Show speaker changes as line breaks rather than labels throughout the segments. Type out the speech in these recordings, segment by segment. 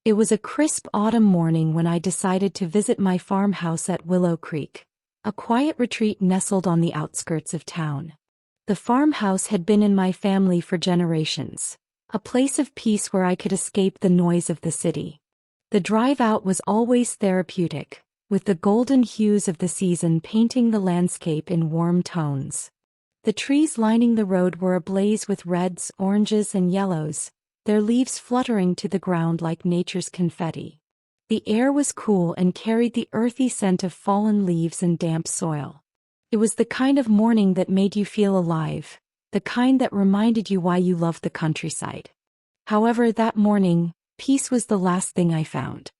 It was a crisp autumn morning when I decided to visit my farmhouse at Willow Creek, a quiet retreat nestled on the outskirts of town. The farmhouse had been in my family for generations, a place of peace where I could escape the noise of the city. The drive out was always therapeutic, with the golden hues of the season painting the landscape in warm tones. The trees lining the road were ablaze with reds, oranges, and yellows, their leaves fluttering to the ground like nature's confetti. The air was cool and carried the earthy scent of fallen leaves and damp soil. It was the kind of morning that made you feel alive, the kind that reminded you why you loved the countryside. However, that morning, peace was the last thing I found.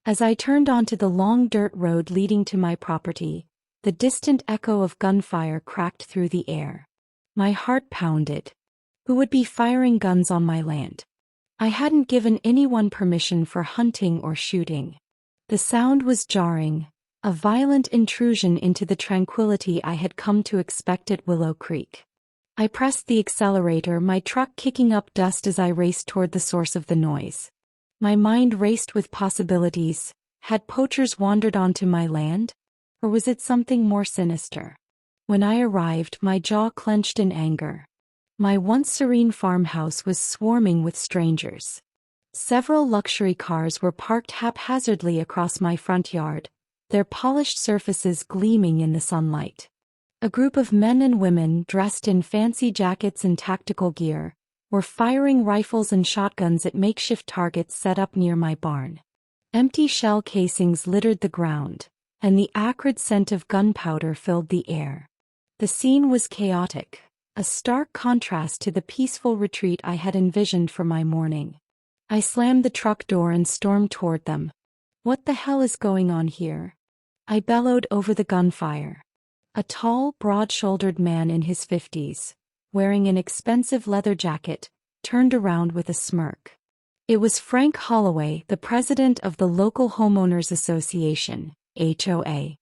As I turned onto the long dirt road leading to my property, the distant echo of gunfire cracked through the air. My heart pounded. Who would be firing guns on my land? I hadn't given anyone permission for hunting or shooting. The sound was jarring, a violent intrusion into the tranquility I had come to expect at Willow Creek. I pressed the accelerator, my truck kicking up dust as I raced toward the source of the noise. My mind raced with possibilities. Had poachers wandered onto my land? Or was it something more sinister? When I arrived, my jaw clenched in anger. My once serene farmhouse was swarming with strangers. Several luxury cars were parked haphazardly across my front yard, their polished surfaces gleaming in the sunlight. A group of men and women dressed in fancy jackets and tactical gear were firing rifles and shotguns at makeshift targets set up near my barn. Empty shell casings littered the ground, and the acrid scent of gunpowder filled the air. The scene was chaotic, a stark contrast to the peaceful retreat I had envisioned for my morning. I slammed the truck door and stormed toward them. "What the hell is going on here?" I bellowed over the gunfire. A tall, broad-shouldered man in his 50s, wearing an expensive leather jacket, turned around with a smirk. It was Frank Holloway, the president of the local Homeowners Association, HOA.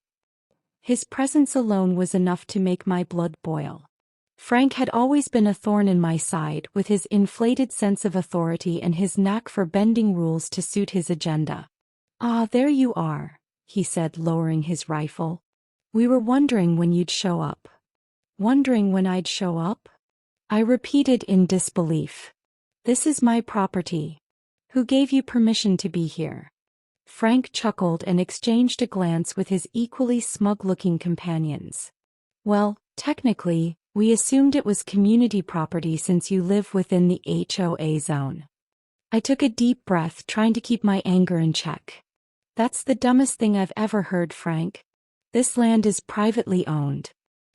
His presence alone was enough to make my blood boil. Frank had always been a thorn in my side, with his inflated sense of authority and his knack for bending rules to suit his agenda. "Ah, there you are," he said, lowering his rifle. "We were wondering when you'd show up." "Wondering when I'd show up?" I repeated in disbelief. "This is my property. Who gave you permission to be here?" Frank chuckled and exchanged a glance with his equally smug-looking companions. "Well, technically, we assumed it was community property since you live within the HOA zone." I took a deep breath, trying to keep my anger in check. "That's the dumbest thing I've ever heard, Frank. This land is privately owned.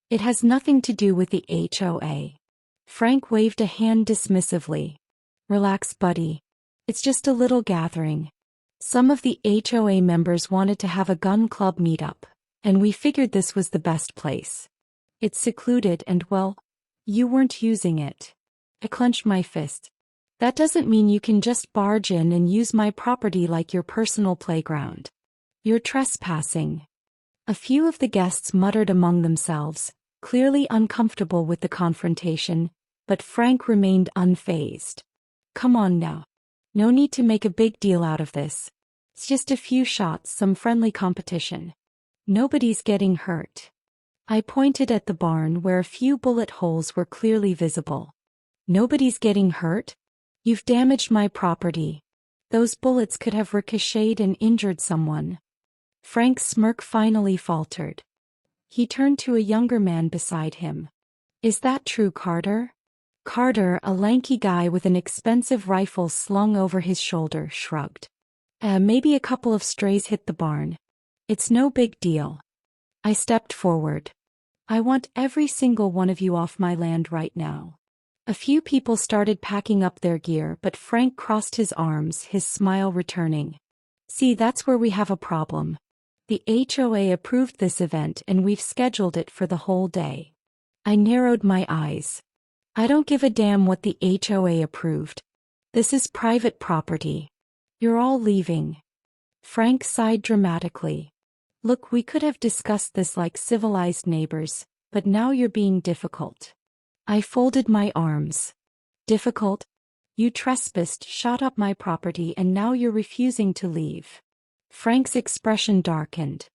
It has nothing to do with the HOA." Frank waved a hand dismissively. "Relax, buddy. It's just a little gathering. Some of the HOA members wanted to have a gun club meetup, and we figured this was the best place. It's secluded and, well, you weren't using it." I clenched my fist. "That doesn't mean you can just barge in and use my property like your personal playground. You're trespassing." A few of the guests muttered among themselves, clearly uncomfortable with the confrontation, but Frank remained unfazed. "Come on now. No need to make a big deal out of this. It's just a few shots, some friendly competition. Nobody's getting hurt." I pointed at the barn where a few bullet holes were clearly visible. "Nobody's getting hurt? You've damaged my property. Those bullets could have ricocheted and injured someone." Frank's smirk finally faltered. He turned to a younger man beside him. "Is that true, Carter?" Carter, a lanky guy with an expensive rifle slung over his shoulder, shrugged. Maybe a couple of strays hit the barn. It's no big deal." I stepped forward. "I want every single one of you off my land right now." A few people started packing up their gear, but Frank crossed his arms, his smile returning. "See, that's where we have a problem. The HOA approved this event and we've scheduled it for the whole day." I narrowed my eyes. "I don't give a damn what the HOA approved. This is private property. You're all leaving." Frank sighed dramatically. "Look, we could have discussed this like civilized neighbors, but now you're being difficult." I folded my arms. "Difficult? You trespassed, shot up my property, and now you're refusing to leave." Frank's expression darkened.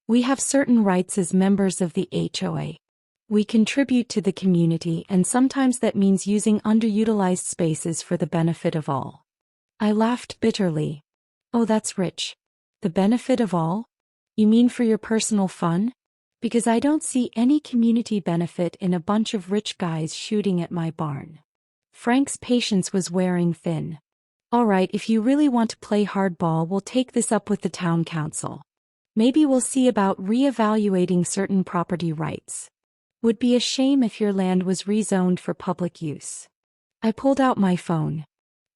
"We have certain rights as members of the HOA. We contribute to the community, and sometimes that means using underutilized spaces for the benefit of all." I laughed bitterly. "Oh, that's rich. The benefit of all? You mean for your personal fun? Because I don't see any community benefit in a bunch of rich guys shooting at my barn." Frank's patience was wearing thin. "All right, if you really want to play hardball, we'll take this up with the town council. Maybe we'll see about re-evaluating certain property rights. Would be a shame if your land was rezoned for public use." I pulled out my phone.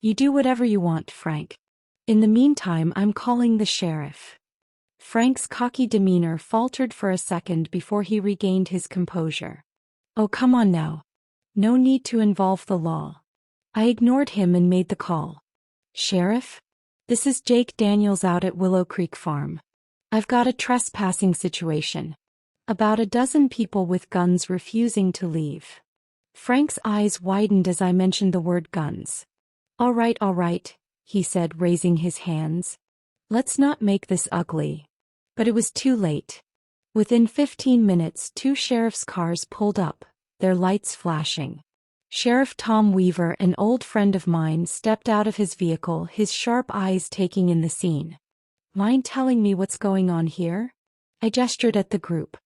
"You do whatever you want, Frank. In the meantime, I'm calling the sheriff." Frank's cocky demeanor faltered for a second before he regained his composure. "Oh, come on now. No need to involve the law." I ignored him and made the call. "Sheriff? This is Jake Daniels out at Willow Creek Farm. I've got a trespassing situation. About a dozen people with guns refusing to leave." Frank's eyes widened as I mentioned the word guns. All right, he said, raising his hands. "Let's not make this ugly." But it was too late. Within 15 minutes, 2 sheriff's cars pulled up, their lights flashing. Sheriff Tom Weaver, an old friend of mine, stepped out of his vehicle, his sharp eyes taking in the scene. "Mind telling me what's going on here?" I gestured at the group.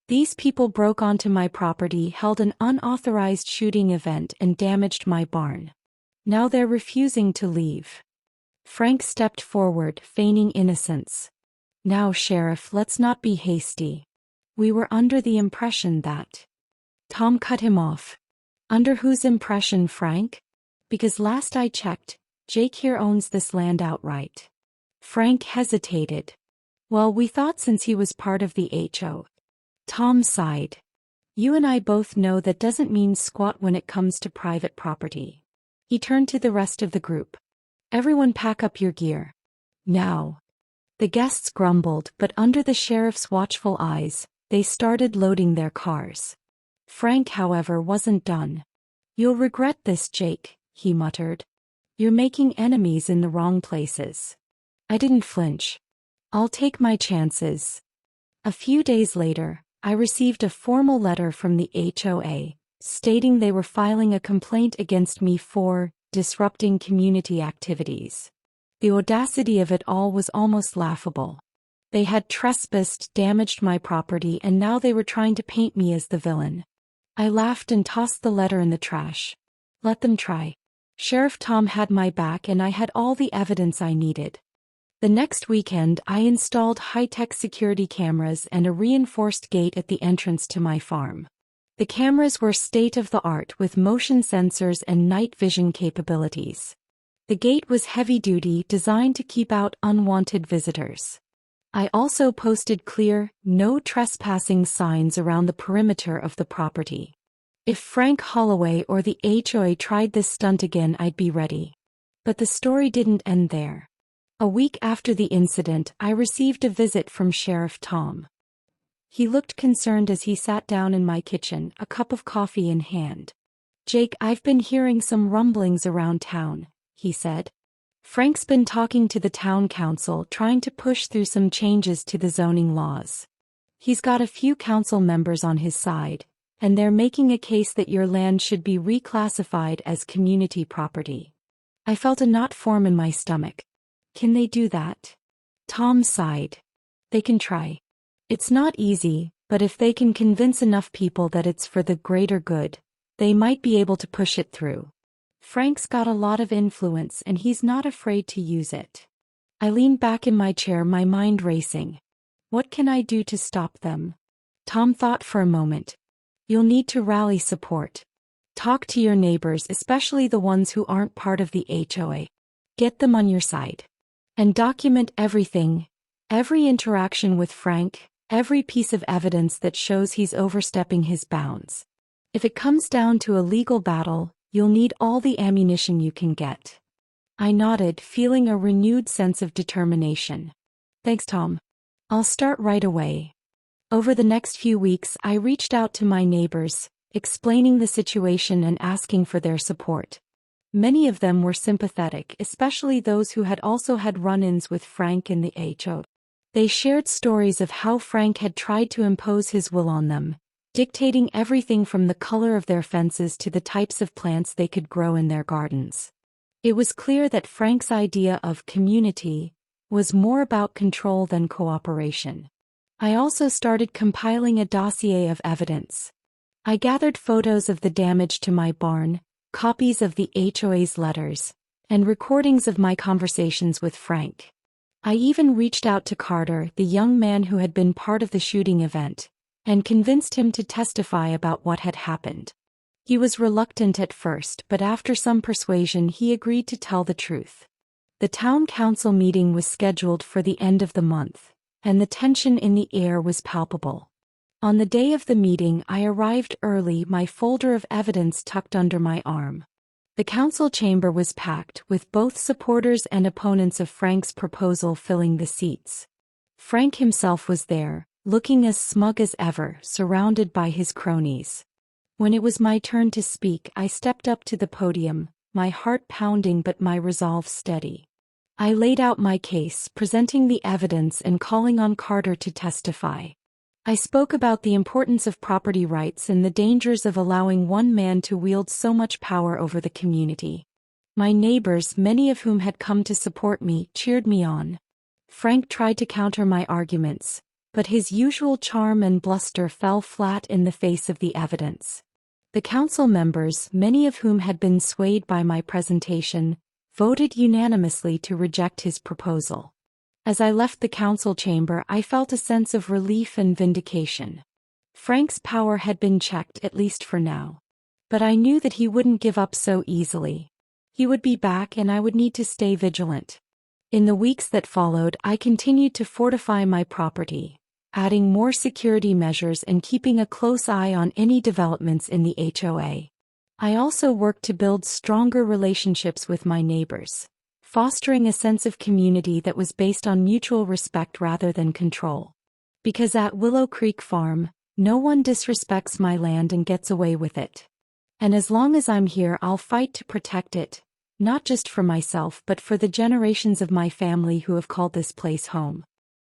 "These people broke onto my property, held an unauthorized shooting event, and damaged my barn. Now they're refusing to leave." Frank stepped forward, feigning innocence. "Now, Sheriff, let's not be hasty. We were under the impression that—" Tom cut him off. "Under whose impression, Frank? Because last I checked, Jake here owns this land outright." Frank hesitated. "Well, we thought since he was part of the HO." Tom sighed. "You and I both know that doesn't mean squat when it comes to private property." He turned to the rest of the group. "Everyone pack up your gear. Now." The guests grumbled, but under the sheriff's watchful eyes, they started loading their cars. Frank, however, wasn't done. "You'll regret this, Jake," he muttered. "You're making enemies in the wrong places." I didn't flinch. "I'll take my chances." A few days later, I received a formal letter from the HOA, stating they were filing a complaint against me for disrupting community activities. The audacity of it all was almost laughable. They had trespassed, damaged my property, and now they were trying to paint me as the villain. I laughed and tossed the letter in the trash. Let them try. Sheriff Tom had my back, and I had all the evidence I needed. The next weekend, I installed high-tech security cameras and a reinforced gate at the entrance to my farm. The cameras were state-of-the-art with motion sensors and night vision capabilities. The gate was heavy-duty, designed to keep out unwanted visitors. I also posted clear, "No trespassing" signs around the perimeter of the property. If Frank Holloway or the HOA tried this stunt again, I'd be ready. But the story didn't end there. A week after the incident, I received a visit from Sheriff Tom. He looked concerned as he sat down in my kitchen, a cup of coffee in hand. "Jake, I've been hearing some rumblings around town," he said. "Frank's been talking to the town council, trying to push through some changes to the zoning laws. He's got a few council members on his side, and they're making a case that your land should be reclassified as community property." I felt a knot form in my stomach. "Can they do that?" Tom sighed. "They can try. It's not easy, but if they can convince enough people that it's for the greater good, they might be able to push it through. Frank's got a lot of influence and he's not afraid to use it." I leaned back in my chair, my mind racing. What can I do to stop them? Tom thought for a moment. "You'll need to rally support. Talk to your neighbors, especially the ones who aren't part of the HOA. Get them on your side. And document everything, every interaction with Frank, every piece of evidence that shows he's overstepping his bounds. If it comes down to a legal battle, you'll need all the ammunition you can get." I nodded, feeling a renewed sense of determination. "Thanks, Tom. I'll start right away." Over the next few weeks, I reached out to my neighbors, explaining the situation and asking for their support. Many of them were sympathetic, especially those who had also had run-ins with Frank and the HOA. They shared stories of how Frank had tried to impose his will on them, dictating everything from the color of their fences to the types of plants they could grow in their gardens. It was clear that Frank's idea of community was more about control than cooperation. I also started compiling a dossier of evidence. I gathered photos of the damage to my barn, copies of the HOA's letters, and recordings of my conversations with Frank. I even reached out to Carter, the young man who had been part of the shooting event, and convinced him to testify about what had happened. He was reluctant at first, but after some persuasion he agreed to tell the truth. The town council meeting was scheduled for the end of the month, and the tension in the air was palpable. On the day of the meeting I arrived early, my folder of evidence tucked under my arm. The council chamber was packed, with both supporters and opponents of Frank's proposal filling the seats. Frank himself was there, looking as smug as ever, surrounded by his cronies. When it was my turn to speak, I stepped up to the podium, my heart pounding but my resolve steady. I laid out my case, presenting the evidence and calling on Carter to testify. I spoke about the importance of property rights and the dangers of allowing one man to wield so much power over the community. My neighbors, many of whom had come to support me, cheered me on. Frank tried to counter my arguments, but his usual charm and bluster fell flat in the face of the evidence. The council members, many of whom had been swayed by my presentation, voted unanimously to reject his proposal. As I left the council chamber, I felt a sense of relief and vindication. Frank's power had been checked, at least for now. But I knew that he wouldn't give up so easily. He would be back and I would need to stay vigilant. In the weeks that followed, I continued to fortify my property, adding more security measures and keeping a close eye on any developments in the HOA. I also worked to build stronger relationships with my neighbors, fostering a sense of community that was based on mutual respect rather than control. Because at Willow Creek Farm, no one disrespects my land and gets away with it. And as long as I'm here, I'll fight to protect it, not just for myself but for the generations of my family who have called this place home.